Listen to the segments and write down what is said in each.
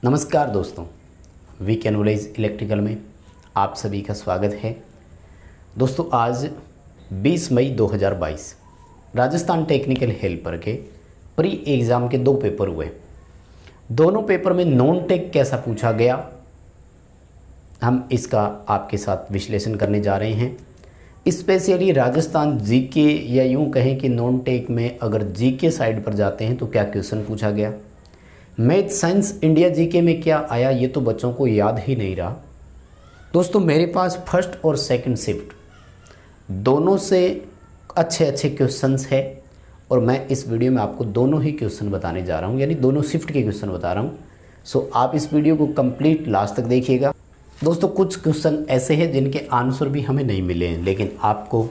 नमस्कार दोस्तों, we can village electrical में आप सभी का स्वागत है। दोस्तों आज 20 मई 2022 राजस्थान टेक्निकल हेल्पर के प्री एग्ज़ाम के 2 पेपर हुए। दोनों पेपर में नॉन टेक कैसा पूछा गया, हम इसका आपके साथ विश्लेषण करने जा रहे हैं। स्पेशली राजस्थान जीके या यूँ कहें कि नॉन टेक में अगर जीके साइड पर जाते हैं तो क्या क्वेश्चन पूछा गया, मैथ साइंस इंडिया जीके में क्या आया, ये तो बच्चों को याद ही नहीं रहा। दोस्तों मेरे पास फर्स्ट और सेकंड शिफ्ट दोनों से अच्छे क्वेश्चंस है और मैं इस वीडियो में आपको दोनों ही क्वेश्चन बताने जा रहा हूँ, यानी दोनों शिफ्ट के क्वेश्चन बता रहा हूँ। सो आप इस वीडियो को कंप्लीट लास्ट तक देखिएगा। दोस्तों कुछ क्वेश्चन ऐसे हैं जिनके आंसर भी हमें नहीं मिले हैं, लेकिन आपको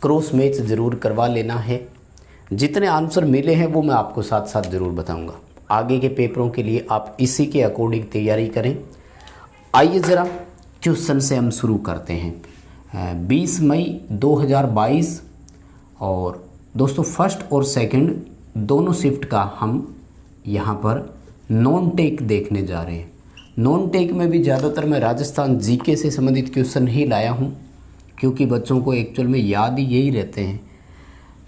क्रॉस मैच ज़रूर करवा लेना है। जितने आंसर मिले हैं वो मैं आपको साथ साथ ज़रूर बताऊँगा। आगे के पेपरों के लिए आप इसी के अकॉर्डिंग तैयारी करें। आइए ज़रा क्वेश्चन से हम शुरू करते हैं। 20 मई 2022 और दोस्तों फर्स्ट और सेकंड दोनों शिफ्ट का हम यहाँ पर नॉन टेक देखने जा रहे हैं। नॉन टेक में भी ज़्यादातर मैं राजस्थान जीके से संबंधित क्वेश्चन ही लाया हूँ, क्योंकि बच्चों को एक्चुअल में याद ही यही रहते हैं।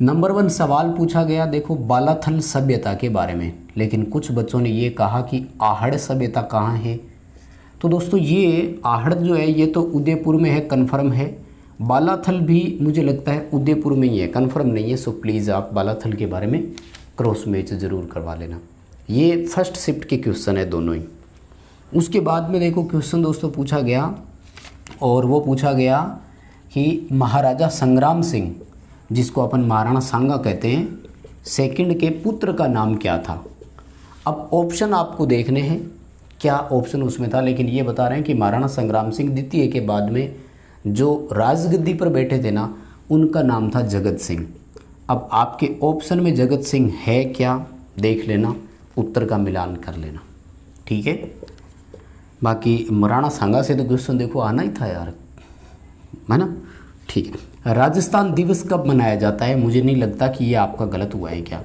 नंबर 1 सवाल पूछा गया, देखो बालाथल सभ्यता के बारे में, लेकिन कुछ बच्चों ने ये कहा कि आहड़ सभ्यता कहाँ है। तो दोस्तों ये आहड़ जो है ये तो उदयपुर में है, कन्फर्म है। बालाथल भी मुझे लगता है उदयपुर में ही है, कन्फर्म नहीं है। सो प्लीज़ आप बालाथल के बारे में क्रॉस मैच ज़रूर करवा लेना। ये फर्स्ट शिफ्ट के क्वेश्चन है दोनों ही। उसके बाद में देखो क्वेश्चन दोस्तों पूछा गया और वो पूछा गया कि महाराजा संग्राम सिंह, जिसको अपन महाराणा सांगा कहते हैं, सेकंड के पुत्र का नाम क्या था। अब ऑप्शन आपको देखने हैं क्या ऑप्शन उसमें था, लेकिन ये बता रहे हैं कि महाराणा संग्राम सिंह द्वितीय के बाद में जो राजगद्दी पर बैठे थे ना, उनका नाम था जगत सिंह। अब आपके ऑप्शन में जगत सिंह है क्या देख लेना, उत्तर का मिलान कर लेना, ठीक है। बाकी महाराणा सांगा से तो क्वेश्चन देखो आना ही था यार, है ना, ठीक है। राजस्थान दिवस कब मनाया जाता है, मुझे नहीं लगता कि ये आपका गलत हुआ है क्या।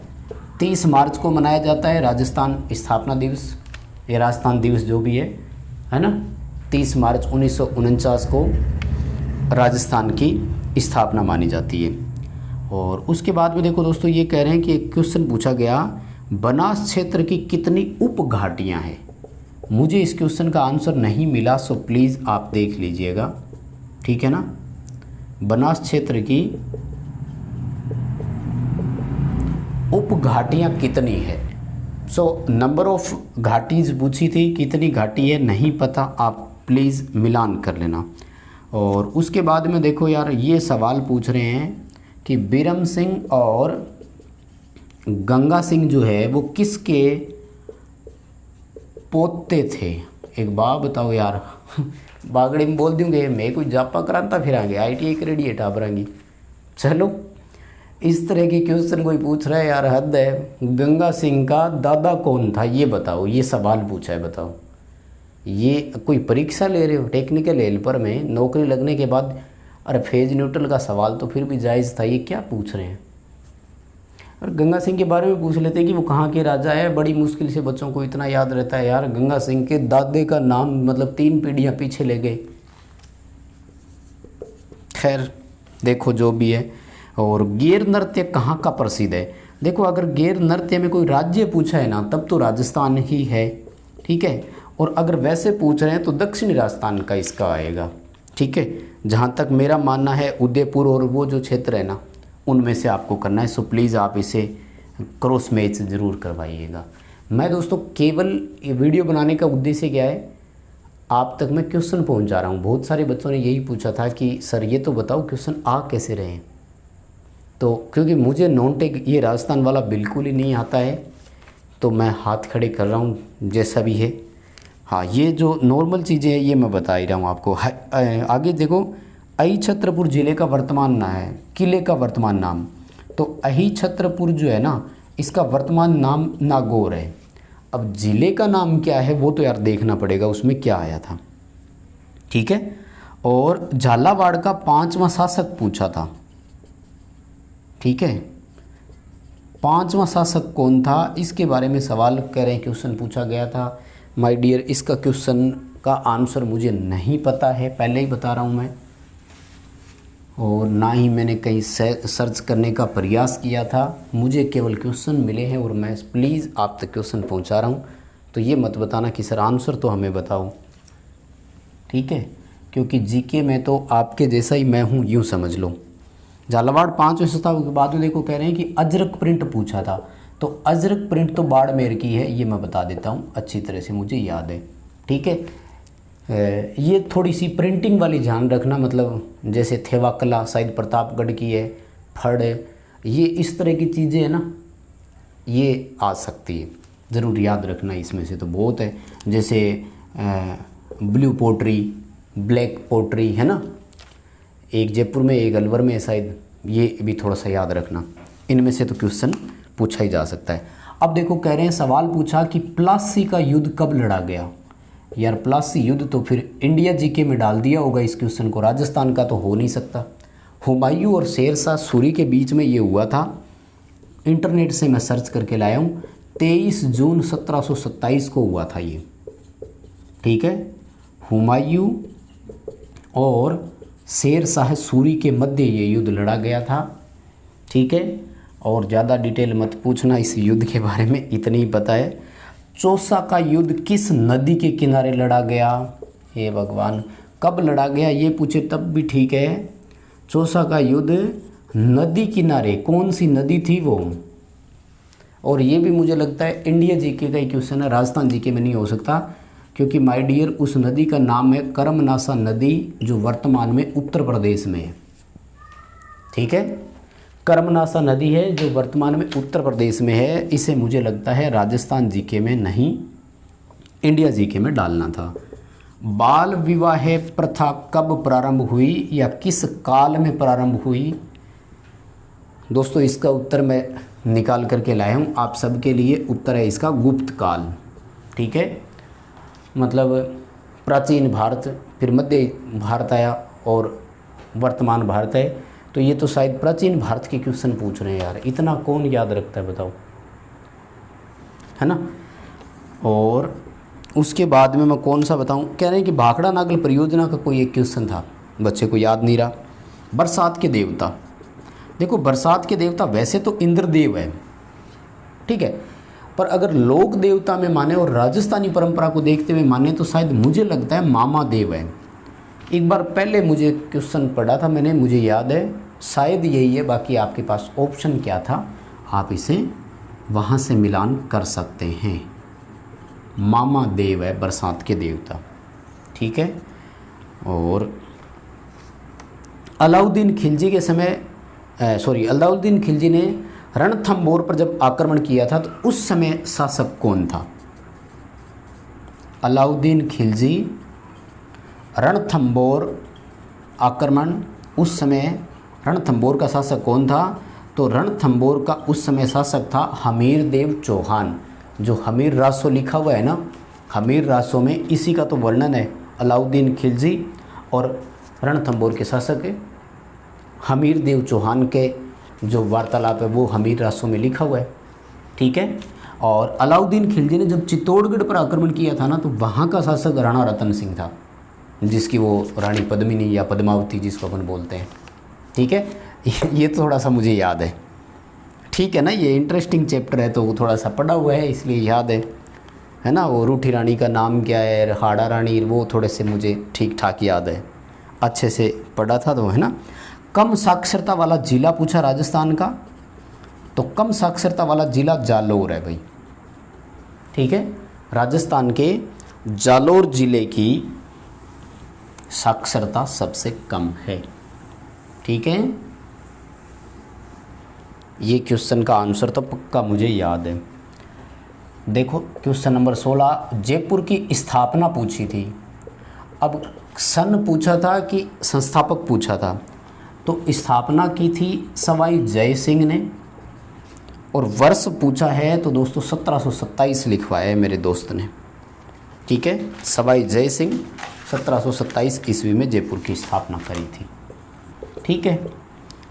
30 मार्च को मनाया जाता है राजस्थान स्थापना दिवस या राजस्थान दिवस जो भी है ना। 30 मार्च 1949 को राजस्थान की स्थापना मानी जाती है। और उसके बाद में देखो दोस्तों ये कह रहे हैं कि एक क्वेश्चन पूछा गया, बनास क्षेत्र की कितनी उप घाटियाँ हैं। मुझे इस क्वेश्चन का आंसर नहीं मिला, सो प्लीज़ आप देख लीजिएगा, ठीक है ना। बनास क्षेत्र की उप घाटियाँ कितनी है। सो नंबर ऑफ घाटीज पूछी थी, कितनी घाटी है नहीं पता, आप प्लीज़ मिलान कर लेना। और उसके बाद में देखो यार ये सवाल पूछ रहे हैं कि बीरम सिंह और गंगा सिंह जो है वो किसके पोते थे। एक बात बताओ यार बागड़ी में बोल दूंगे मैं कोई जापा कराता फिरांगे, ITI क्रेडिट टापरांगी। चलो इस तरह के क्वेश्चन कोई पूछ रहा है यार, हद है। गंगा सिंह का दादा कौन था ये बताओ, ये सवाल पूछा है, बताओ। ये कोई परीक्षा ले रहे हो टेक्निकल हेल्पर में नौकरी लगने के बाद, अरे फेज न्यूट्रल का सवाल तो फिर भी जायज़ था, ये क्या पूछ रहे हैं। और गंगा सिंह के बारे में पूछ लेते कि वो कहाँ के राजा है, बड़ी मुश्किल से बच्चों को इतना याद रहता है यार। गंगा सिंह के दादे का नाम मतलब 3 पीढ़ियाँ पीछे ले गए। खैर देखो जो भी है। और गेर नृत्य कहाँ का प्रसिद्ध है। देखो अगर गेर नृत्य में कोई राज्य पूछा है ना तब तो राजस्थान ही है, ठीक है। और अगर वैसे पूछ रहे हैं तो दक्षिणी राजस्थान का इसका आएगा, ठीक है। जहाँ तक मेरा मानना है उदयपुर और वो जो क्षेत्र है ना उनमें से आपको करना है। सो प्लीज़ आप इसे क्रॉस मैच ज़रूर करवाइएगा। मैं दोस्तों केवल ये वीडियो बनाने का उद्देश्य क्या है, आप तक मैं क्वेश्चन पहुंचा रहा हूं। बहुत सारे बच्चों ने यही पूछा था कि सर ये तो बताओ क्वेश्चन आ कैसे रहे हैं। तो क्योंकि मुझे नॉन टेक ये राजस्थान वाला बिल्कुल ही नहीं आता है, तो मैं हाथ खड़े कर रहा हूँ जैसा भी है। हाँ ये जो नॉर्मल चीज़ें हैं ये मैं बता ही रहा हूँ आपको। आगे देखो, अही छत्रपुर ज़िले का वर्तमान नाम है, किले का वर्तमान नाम। तो अही छत्रपुर जो है ना इसका वर्तमान नाम नागौर है। अब ज़िले का नाम क्या है वो तो यार देखना पड़ेगा उसमें क्या आया था, ठीक है। और झालावाड़ का 5वां शासक पूछा था, ठीक है। 5वां शासक कौन था इसके बारे में सवाल कह रहे हैं, क्वेश्चन पूछा गया था। माय डियर, इसका क्वेश्चन का आंसर मुझे नहीं पता है, पहले ही बता रहा हूँ मैं, और ना ही मैंने कहीं सर्च करने का प्रयास किया था। मुझे केवल क्वेश्चन मिले हैं और मैं प्लीज़ आप तक क्वेश्चन पहुँचा रहा हूँ। तो ये मत बताना कि सर आंसर तो हमें बताओ, ठीक है, क्योंकि जीके में तो आपके जैसा ही मैं हूँ, यूँ समझ लो। झालावाड़ 5वें शताब्दी के बाद में देखो कह रहे हैं कि अजरक प्रिंट पूछा था, तो अजरक प्रिंट तो बाड़मेर की है, ये मैं बता देता हूँ, अच्छी तरह से मुझे याद है, ठीक है। ये थोड़ी सी प्रिंटिंग वाली ध्यान रखना, मतलब जैसे थेवा कला शायद प्रतापगढ़ की है, फड़, ये इस तरह की चीज़ें है ना, ये आ सकती है, ज़रूर याद रखना। इसमें से तो बहुत है, जैसे ब्लू पोट्री, ब्लैक पोट्री है ना, एक जयपुर में एक अलवर में शायद, ये भी थोड़ा सा याद रखना। इनमें से तो क्वेश्चन पूछा ही जा सकता है। अब देखो कह रहे हैं, सवाल पूछा कि प्लासी का युद्ध कब लड़ा गया। यार प्लासी युद्ध तो फिर इंडिया जीके में डाल दिया होगा इस क्वेश्चन को, राजस्थान का तो हो नहीं सकता। हुमायूं और शेरशाह सूरी के बीच में ये हुआ था, इंटरनेट से मैं सर्च करके लाया हूँ, 23 जून 1727 को हुआ था ये, ठीक है। हुमायूं और शेरशाह सूरी के मध्य ये युद्ध लड़ा गया था, ठीक है। और ज़्यादा डिटेल मत पूछना इस युद्ध के बारे में, इतनी ही पता है। चौसा का युद्ध किस नदी के किनारे लड़ा गया, हे भगवान, कब लड़ा गया ये पूछे तब भी ठीक है। चौसा का युद्ध नदी किनारे, कौन सी नदी थी वो, और ये भी मुझे लगता है इंडिया जीके का ही क्वेश्चन है, राजस्थान जीके में नहीं हो सकता, क्योंकि माय डियर उस नदी का नाम है कर्मनासा नदी, जो वर्तमान में उत्तर प्रदेश में है, ठीक है। कर्मनासा नदी है जो वर्तमान में उत्तर प्रदेश में है। इसे मुझे लगता है राजस्थान जीके में नहीं, इंडिया जीके में डालना था। बाल विवाह प्रथा कब प्रारंभ हुई या किस काल में प्रारंभ हुई। दोस्तों इसका उत्तर मैं निकाल करके लाया हूँ आप सबके लिए। उत्तर है इसका गुप्त काल, ठीक है। मतलब प्राचीन भारत, फिर मध्य भारत आया और वर्तमान भारत है, तो ये तो शायद प्राचीन भारत के क्वेश्चन पूछ रहे हैं यार, इतना कौन याद रखता है बताओ, है ना। और उसके बाद में मैं कौन सा बताऊं, कह रहे हैं कि भाखड़ा नागल परियोजना का कोई एक क्वेश्चन था, बच्चे को याद नहीं रहा। बरसात के देवता, देखो बरसात के देवता वैसे तो इंद्रदेव है, ठीक है, पर अगर लोक देवता में माने और राजस्थानी परंपरा को देखते हुए माने तो शायद मुझे लगता है मामा देव है। एक बार पहले मुझे क्वेश्चन पढ़ा था मैंने, मुझे याद है शायद यही है, बाकी आपके पास ऑप्शन क्या था आप इसे वहाँ से मिलान कर सकते हैं। मामा देव है बरसात के देवता, ठीक है। और अलाउद्दीन खिलजी के समय अलाउद्दीन खिलजी ने रणथंबोर पर जब आक्रमण किया था तो उस समय शासक कौन था। अलाउद्दीन खिलजी रणथंबोर आक्रमण, उस समय रणथंबोर का शासक कौन था, तो रणथंबोर का उस समय शासक था हमीर देव चौहान। जो हमीर रासो लिखा हुआ है ना, हमीर रासो में इसी का तो वर्णन है, अलाउद्दीन खिलजी और रणथंबोर के शासक हमीर देव चौहान के जो वार्तालाप है वो हमीर रासो में लिखा हुआ है, ठीक है। और अलाउद्दीन खिलजी ने जब चित्तौड़गढ़ पर आक्रमण किया था ना, तो वहाँ का शासक राणा रतन सिंह था, जिसकी वो रानी पद्मिनी या पद्मावती जिसको अपन बोलते हैं, ठीक है। ये थोड़ा सा मुझे याद है, ठीक है ना, ये इंटरेस्टिंग चैप्टर है तो वो थोड़ा सा पढ़ा हुआ है इसलिए याद है ना। वो रूठी रानी का नाम क्या है, हाड़ा रानी, वो थोड़े से मुझे ठीक ठाक याद है, अच्छे से पढ़ा था तो, है ना। कम साक्षरता वाला जिला पूछा राजस्थान का, तो कम साक्षरता वाला जिला जालोर है भाई, ठीक है। राजस्थान के जालोर जिले की साक्षरता सबसे कम है, ठीक है। ये क्वेश्चन का आंसर तो पक्का मुझे याद है। देखो क्वेश्चन नंबर 16, जयपुर की स्थापना पूछी थी। अब सन पूछा था कि संस्थापक पूछा था, तो स्थापना की थी सवाई जय सिंह ने, और वर्ष पूछा है तो दोस्तों 1727 लिखवाया है मेरे दोस्त ने, ठीक है। सवाई जय सिंह 1727 ईस्वी में जयपुर की स्थापना करी थी, ठीक है।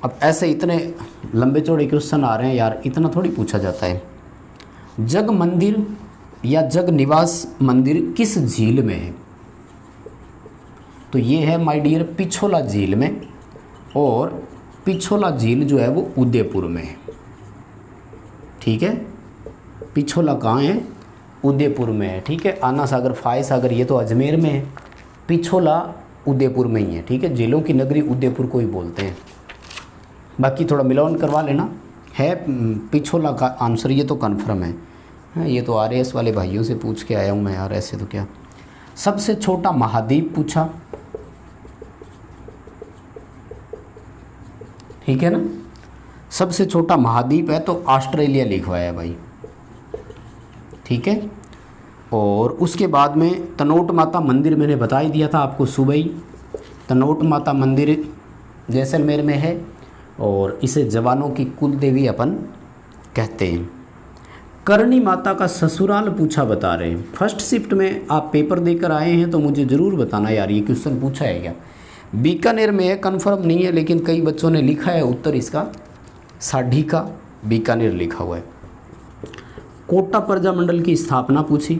अब ऐसे इतने लंबे चौड़े क्वेश्चन आ रहे हैं यार, इतना थोड़ी पूछा जाता है। जग मंदिर या जग निवास मंदिर किस झील में है? तो ये है माय डियर पिछोला झील में, और पिछोला झील जो है वो उदयपुर में है। ठीक है, पिछोला कहाँ है? उदयपुर में है। ठीक है, आना सागर, फाय सागर ये तो अजमेर में है, पिछोला उदयपुर में ही है। ठीक है, झीलों की नगरी उदयपुर को ही बोलते हैं। बाकी थोड़ा मिलान करवा लेना, है पिछोला का आंसर, ये तो कन्फर्म है। हाँ, ये तो आरएएस वाले भाइयों से पूछ के आया हूँ मैं यार, ऐसे तो क्या। सबसे छोटा महाद्वीप पूछा, ठीक है ना, सबसे छोटा महाद्वीप है तो ऑस्ट्रेलिया लिखवाया भाई। ठीक है, और उसके बाद में तनोट माता मंदिर मैंने बता ही दिया था आपको सुबह ही। तनोट माता मंदिर जैसलमेर में है, और इसे जवानों की कुल देवी अपन कहते हैं। करणी माता का ससुराल पूछा बता रहे हैं। फर्स्ट शिफ्ट में आप पेपर देकर आए हैं तो मुझे ज़रूर बताना यार, ये क्वेश्चन पूछा है क्या? बीकानेर में है, कन्फर्म नहीं है, लेकिन कई बच्चों ने लिखा है उत्तर इसका साढ़ी का बीकानेर लिखा हुआ है। कोटा प्रजामंडल की स्थापना पूछी,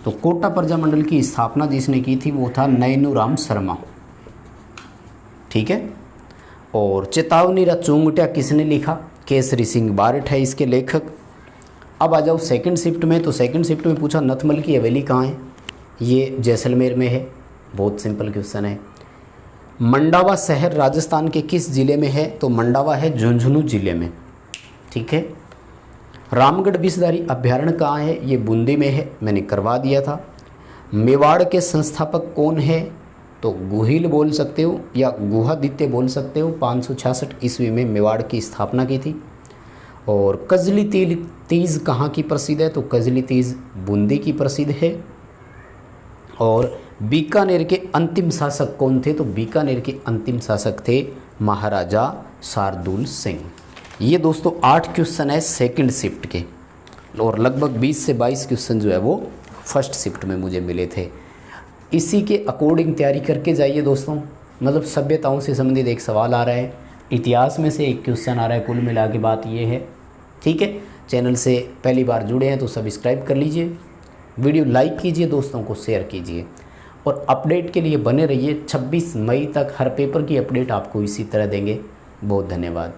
तो कोटा प्रजामंडल की स्थापना जिसने की थी वो था नैनूराम शर्मा। ठीक है, और चेतावनी रा चोंगटिया किसने लिखा? केसरी सिंह बारठ है इसके लेखक। अब आ जाओ सेकंड शिफ्ट में, तो सेकंड शिफ्ट में पूछा नथमल की हवेली कहाँ है? ये जैसलमेर में है, बहुत सिंपल क्वेश्चन है। मंडावा शहर राजस्थान के किस ज़िले में है? तो मंडावा है झुंझुनू ज़िले में। ठीक है, रामगढ़ विषधारी अभ्यारण्य कहाँ है? ये बूंदी में है, मैंने करवा दिया था। मेवाड़ के संस्थापक कौन है? तो गुहिल बोल सकते हो या गुहादित्य बोल सकते हो। 566 ईस्वी में मेवाड़ की स्थापना की थी। और कजली तीज कहाँ की प्रसिद्ध है? तो कजली तीज बूंदी की प्रसिद्ध है। और बीकानेर के अंतिम शासक कौन थे? तो बीकानेर के अंतिम शासक थे महाराजा शार्दुल सिंह। ये दोस्तों 8 क्वेश्चन है सेकंड शिफ्ट के, और लगभग 20 से 22 क्वेश्चन जो है वो फर्स्ट शिफ्ट में मुझे मिले थे। इसी के अकॉर्डिंग तैयारी करके जाइए दोस्तों। मतलब सभ्यताओं से संबंधित एक सवाल आ रहा है, इतिहास में से एक क्वेश्चन आ रहा है, कुल मिला के बात ये है। ठीक है, चैनल से पहली बार जुड़े हैं तो सब्सक्राइब कर लीजिए, वीडियो लाइक कीजिए, दोस्तों को शेयर कीजिए, और अपडेट के लिए बने रहिए। 26 मई तक हर पेपर की अपडेट आपको इसी तरह देंगे। बहुत धन्यवाद।